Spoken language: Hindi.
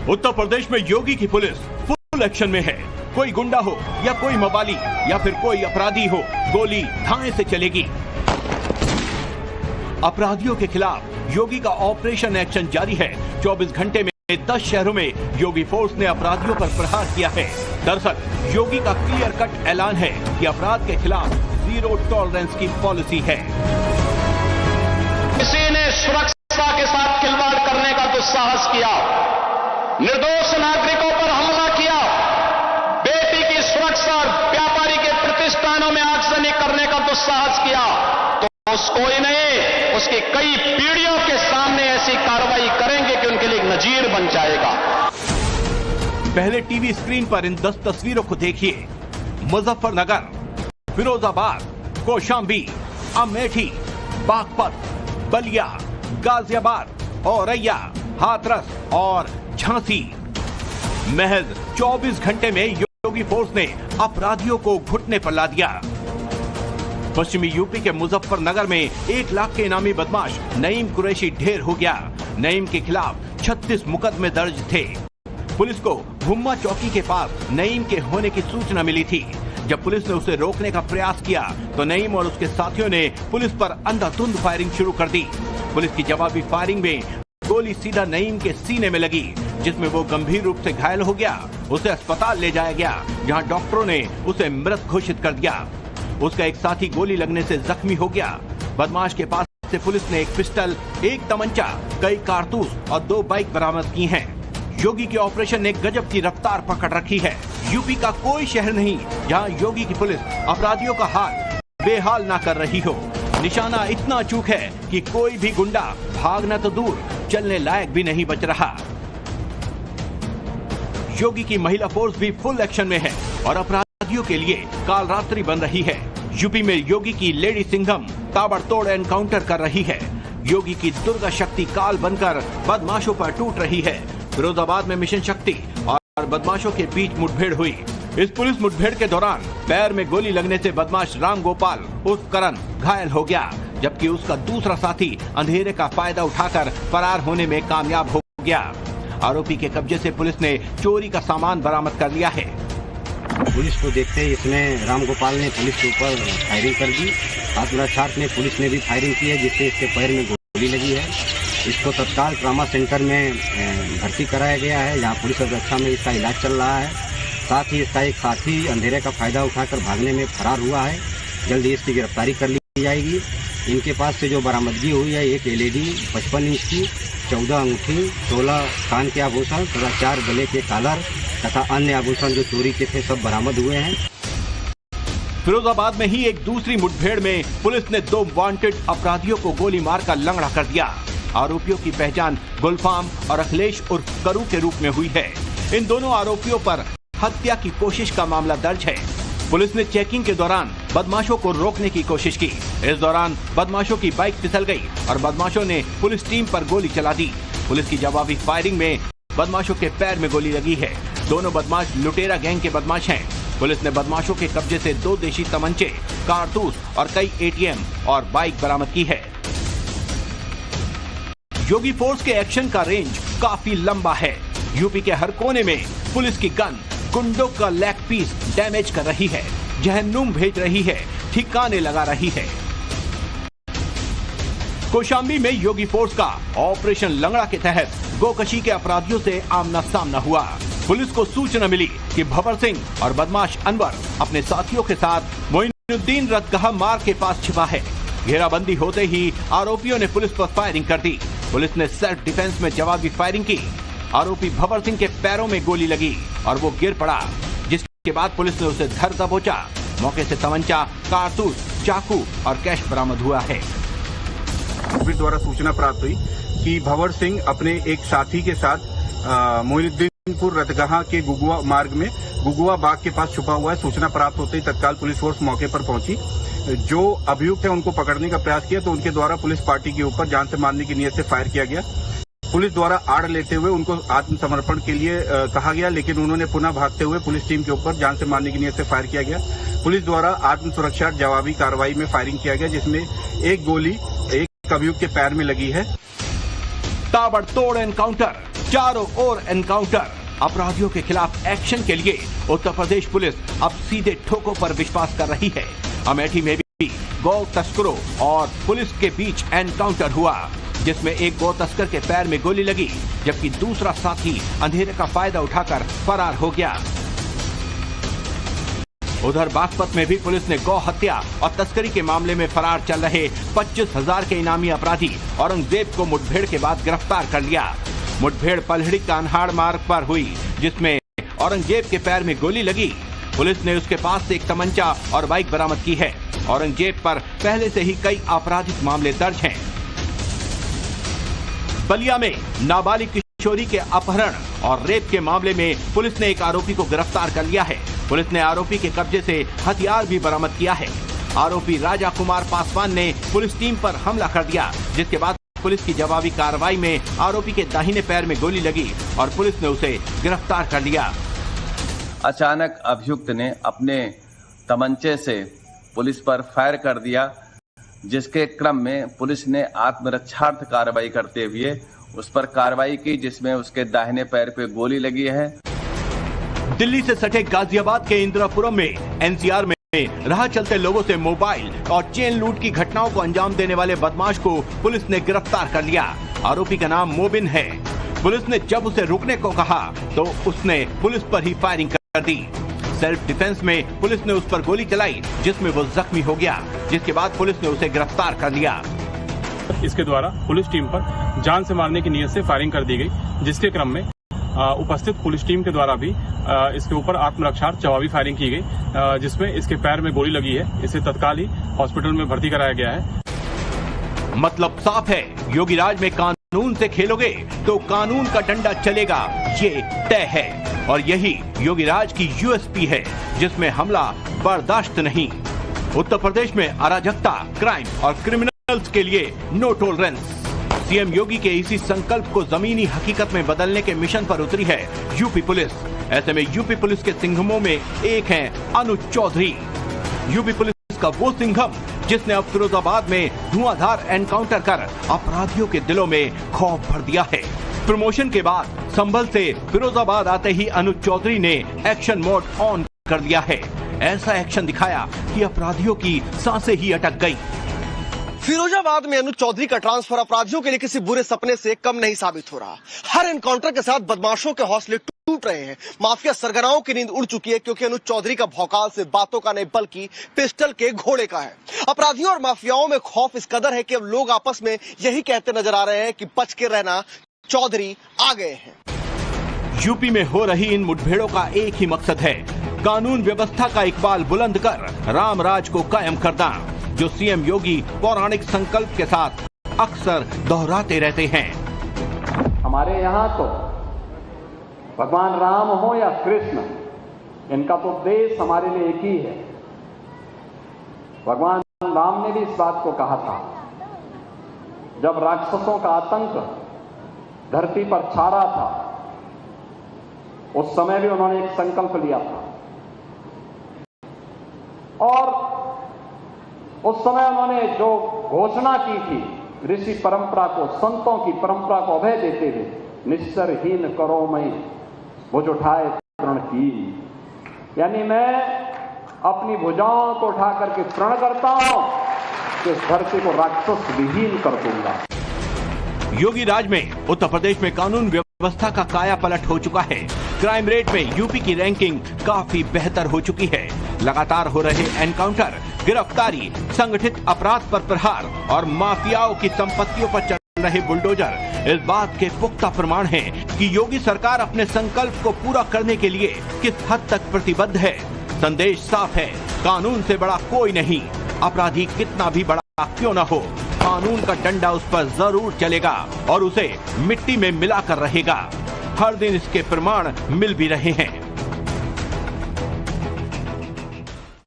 उत्तर प्रदेश में योगी की पुलिस फुल एक्शन में है। कोई गुंडा हो या कोई मवाली या फिर कोई अपराधी हो, गोली धाए से चलेगी। अपराधियों के खिलाफ योगी का ऑपरेशन एक्शन जारी है। 24 घंटे में 10 शहरों में योगी फोर्स ने अपराधियों पर प्रहार किया है। दरअसल योगी का क्लियर कट ऐलान है कि अपराध के खिलाफ जीरो टॉलरेंस की पॉलिसी है। किसी ने सुरक्षा के साथ खिलवाड़ करने का दुस्साहस किया, निर्दोष नागरिकों पर हमला किया, बेटी की सुरक्षा और व्यापारी के प्रतिष्ठानों में आगजनी करने का दुस्साहस किया, तो उसको ही नहीं, उसकी कई पीढ़ियों के सामने ऐसी कार्रवाई करेंगे कि उनके लिए एक नजीर बन जाएगा। पहले टीवी स्क्रीन पर इन 10 तस्वीरों को देखिए। मुजफ्फरनगर, फिरोजाबाद, कौशाम्बी, अमेठी, बागपत, बलिया, गाजियाबाद, औरैया, हाथरस और झांसी। महज 24 घंटे में योगी फोर्स ने अपराधियों को घुटने पर ला दिया। पश्चिमी यूपी के मुजफ्फरनगर में 1 लाख के इनामी बदमाश नईम कुरैशी ढेर हो गया। नईम के खिलाफ 36 मुकदमे दर्ज थे। पुलिस को भुम्मा चौकी के पास नईम के होने की सूचना मिली थी। जब पुलिस ने उसे रोकने का प्रयास किया तो नईम और उसके साथियों ने पुलिस पर अंधाधुंध फायरिंग शुरू कर दी। पुलिस की जवाबी फायरिंग में गोली सीधा नईम के सीने में लगी, जिसमें वो गंभीर रूप से घायल हो गया। उसे अस्पताल ले जाया गया, जहां डॉक्टरों ने उसे मृत घोषित कर दिया। उसका एक साथी गोली लगने से जख्मी हो गया। बदमाश के पास से पुलिस ने एक पिस्टल, एक तमंचा, कई कारतूस और 2 बाइक बरामद की हैं। योगी के ऑपरेशन ने गजब की रफ्तार पकड़ रखी है। यूपी का कोई शहर नहीं जहां योगी की पुलिस अपराधियों का हाल बेहाल ना कर रही हो। निशाना इतना चूक है कि कोई भी गुंडा भागना तो दूर, चलने लायक भी नहीं बच रहा। योगी की महिला फोर्स भी फुल एक्शन में है और अपराधियों के लिए कालरात्रि बन रही है। यूपी में योगी की लेडी सिंघम ताबड़तोड़ एनकाउंटर कर रही है। योगी की दुर्गा शक्ति काल बनकर बदमाशों पर टूट रही है। फिरोजाबाद में मिशन शक्ति और बदमाशों के बीच मुठभेड़ हुई। इस पुलिस मुठभेड़ के दौरान पैर में गोली लगने से बदमाश राम गोपाल उर्फ करण घायल हो गया, जबकि उसका दूसरा साथी अंधेरे का फायदा उठाकर फरार होने में कामयाब हो गया। आरोपी के कब्जे से पुलिस ने चोरी का सामान बरामद कर लिया है। पुलिस को देखते ही इसमें राम गोपाल ने पुलिस के ऊपर फायरिंग कर दी। आत्मरक्षार्थ में पुलिस ने भी फायरिंग की है, जिससे इसके पैर में गोली लगी है। इसको तत्काल ट्रॉमा सेंटर में भर्ती कराया गया है, जहां पुलिस सुरक्षा में इसका इलाज चल रहा है। साथ ही इसका एक साथी अंधेरे का फायदा उठाकर भागने में फरार हुआ है। जल्दी इसकी गिरफ्तारी कर ली जाएगी। इनके पास से जो बरामदगी हुई है, एक LED 55 इंच की, 14 अंगूठी, 16 कान के आभूषण तथा 4 गले के कॉलर तथा अन्य आभूषण जो चोरी के थे सब बरामद हुए हैं। फिरोजाबाद में ही एक दूसरी मुठभेड़ में पुलिस ने 2 वांटेड अपराधियों को गोली मारकर लंगड़ा कर दिया। आरोपियों की पहचान गुलफाम और अखिलेश उर्फ करू के रूप में हुई है। इन दोनों आरोपियों पर हत्या की कोशिश का मामला दर्ज है। पुलिस ने चेकिंग के दौरान बदमाशों को रोकने की कोशिश की। इस दौरान बदमाशों की बाइक फिसल गई और बदमाशों ने पुलिस टीम पर गोली चला दी। पुलिस की जवाबी फायरिंग में बदमाशों के पैर में गोली लगी है। दोनों बदमाश लुटेरा गैंग के बदमाश हैं। पुलिस ने बदमाशों के कब्जे से 2 देशी तमंचे, कारतूस और कई ATM और बाइक बरामद की है। योगी फोर्स के एक्शन का रेंज काफी लंबा है। यूपी के हर कोने में पुलिस की गन गुंडों का लेग पीस डैमेज कर रही है, जहन्नुम भेज रही है, ठिकाने लगा रही है। कौशाम्बी में योगी फोर्स का ऑपरेशन लंगड़ा के तहत गोकशी के अपराधियों से आमना सामना हुआ। पुलिस को सूचना मिली कि भवर सिंह और बदमाश अनवर अपने साथियों के साथ मोइनुद्दीन रतगहा मार्ग के पास छिपा है। घेराबंदी होते ही आरोपियों ने पुलिस पर फायरिंग कर दी। पुलिस ने सेल्फ डिफेंस में जवाबी फायरिंग की। आरोपी भवर सिंह के पैरों में गोली लगी और वो गिर पड़ा, जिसके बाद पुलिस ने उसे धर दबोचा। मौके से तमंचा, कारतूस, चाकू और कैश बरामद हुआ है। द्वारा सूचना प्राप्त हुई कि भवर सिंह अपने एक साथी के साथ मोइनुद्दीनपुर रतगहा के गुगुआ मार्ग में गुगुआ बाग के पास छुपा हुआ है। सूचना प्राप्त होते ही तत्काल पुलिस फोर्स मौके पर पहुंची। जो अभियुक्त है उनको पकड़ने का प्रयास किया तो उनके द्वारा पुलिस पार्टी के ऊपर जान से मारने की नीयत से फायर किया गया। पुलिस द्वारा आड़ लेते हुए उनको आत्मसमर्पण के लिए कहा गया, लेकिन उन्होंने पुनः भागते हुए पुलिस टीम के ऊपर जान से मारने की नीयत से फायर किया गया। पुलिस द्वारा आत्मसुरक्षा जवाबी कार्रवाई में फायरिंग किया गया, जिसमें एक गोली एक अभियुक्त के पैर में लगी है। ताबड़तोड़ एनकाउंटर, चारों ओर एनकाउंटर। अपराधियों के खिलाफ एक्शन के लिए उत्तर प्रदेश पुलिस अब सीधे ठोकों पर विश्वास कर रही है। अमेठी में भी गौ तस्करों और पुलिस के बीच एनकाउंटर हुआ, जिसमें एक गौ तस्कर के पैर में गोली लगी, जबकि दूसरा साथी अंधेरे का फायदा उठाकर फरार हो गया। उधर बागपत में भी पुलिस ने गौ हत्या और तस्करी के मामले में फरार चल रहे 25,000 के इनामी अपराधी औरंगजेब को मुठभेड़ के बाद गिरफ्तार कर लिया। मुठभेड़ पलहड़ी कान्हाड़ मार्ग पर हुई, जिसमें औरंगजेब के पैर में गोली लगी। पुलिस ने उसके पास से एक तमंचा और बाइक बरामद की है। औरंगजेब पर पहले से ही कई आपराधिक मामले दर्ज हैं। बलिया में नाबालिग किशोरी के अपहरण और रेप के मामले में पुलिस ने एक आरोपी को गिरफ्तार कर लिया है। पुलिस ने आरोपी के कब्जे से हथियार भी बरामद किया है। आरोपी राजा कुमार पासवान ने पुलिस टीम पर हमला कर दिया, जिसके बाद पुलिस की जवाबी कार्रवाई में आरोपी के दाहिने पैर में गोली लगी और पुलिस ने उसे गिरफ्तार कर लिया। अचानक अभियुक्त ने अपने तमंचे से पुलिस पर फायर कर दिया, जिसके क्रम में पुलिस ने आत्मरक्षार्थ कार्रवाई करते हुए उस पर कार्रवाई की, जिसमें उसके दाहिने पैर पे गोली लगी है। दिल्ली से सटे गाजियाबाद के इंदिरापुरम में एनसीआर में राह चलते लोगों से मोबाइल और चेन लूट की घटनाओं को अंजाम देने वाले बदमाश को पुलिस ने गिरफ्तार कर लिया। आरोपी का नाम मोबिन है। पुलिस ने जब उसे रुकने को कहा तो उसने पुलिस पर ही फायरिंग कर दी। सेल्फ डिफेंस में पुलिस ने उस पर गोली चलाई, जिसमें वो जख्मी हो गया, जिसके बाद पुलिस ने उसे गिरफ्तार कर लिया। इसके द्वारा पुलिस टीम पर जान से मारने की नीयत से फायरिंग कर दी गई, जिसके क्रम में उपस्थित पुलिस टीम के द्वारा भी इसके ऊपर आत्मरक्षार्थ जवाबी फायरिंग की गई, जिसमें इसके पैर में गोली लगी है। इसे तत्काल ही हॉस्पिटल में भर्ती कराया गया है। मतलब साफ है, योगी राज में कानून से खेलोगे तो कानून का डंडा चलेगा, ये तय है। और यही योगी राज की यूएसपी है, जिसमें हमला बर्दाश्त नहीं। उत्तर प्रदेश में अराजकता, क्राइम और क्रिमिनल्स के लिए नो टॉलरेंस। सीएम योगी के इसी संकल्प को जमीनी हकीकत में बदलने के मिशन पर उतरी है यूपी पुलिस। ऐसे में यूपी पुलिस के सिंघमों में एक हैं अनुज चौधरी। यूपी पुलिस का वो सिंघम जिसने अब फिरोजाबाद में धुआंधार एनकाउंटर कर अपराधियों के दिलों में खौफ भर दिया है। प्रमोशन के बाद संभल से फिरोजाबाद आते ही अनुज चौधरी ने एक्शन मोड ऑन कर दिया है। ऐसा एक्शन दिखाया कि अपराधियों की सांसें ही अटक गई। फिरोजाबाद में अनुज चौधरी का ट्रांसफर अपराधियों के लिए किसी बुरे सपने से कम नहीं साबित हो रहा। हर एनकाउंटर के साथ बदमाशों के हौसले टूट रहे हैं। माफिया सरगनाओं की नींद उड़ चुकी है, क्योंकि अनुज चौधरी का भौकाल से बातों का नहीं बल्कि पिस्टल के घोड़े का है। अपराधियों और माफियाओं में खौफ इस कदर है कि अब लोग आपस में यही कहते नजर आ रहे हैं कि बच के रहना, चौधरी आ गए हैं। यूपी में हो रही इन मुठभेड़ों का एक ही मकसद है, कानून व्यवस्था का इकबाल बुलंद कर राम राज को कायम करना, जो सीएम योगी पौराणिक संकल्प के साथ अक्सर दोहराते रहते हैं। हमारे यहाँ तो भगवान राम हो या कृष्ण, इनका तो उद्देश्य हमारे लिए एक ही है। भगवान राम ने भी इस बात को कहा था, जब राक्षसों का आतंक धरती पर छा रहा था, उस समय भी उन्होंने एक संकल्प लिया था और उस समय उन्होंने जो घोषणा की थी, ऋषि परंपरा को, संतों की परंपरा को अभय देते हुए, निस्सरहीन करो मैं भुज उठाए तृणहीन, यानी मैं अपनी भुजाओं को उठा करके प्रण करता हूं कि इस धरती को राक्षस विहीन कर दूंगा। योगी राज में उत्तर प्रदेश में कानून व्यवस्था का काया पलट हो चुका है। क्राइम रेट में यूपी की रैंकिंग काफी बेहतर हो चुकी है। लगातार हो रहे एनकाउंटर, गिरफ्तारी, संगठित अपराध पर प्रहार और माफियाओं की संपत्तियों पर चल रहे बुलडोजर इस बात के पुख्ता प्रमाण हैं कि योगी सरकार अपने संकल्प को पूरा करने के लिए किस हद तक प्रतिबद्ध है। संदेश साफ है, कानून से बड़ा कोई नहीं। अपराधी कितना भी बड़ा क्यों न हो, कानून का डंडा उस पर जरूर चलेगा और उसे मिट्टी में मिलाकर रहेगा। हर दिन इसके प्रमाण मिल भी रहे हैं।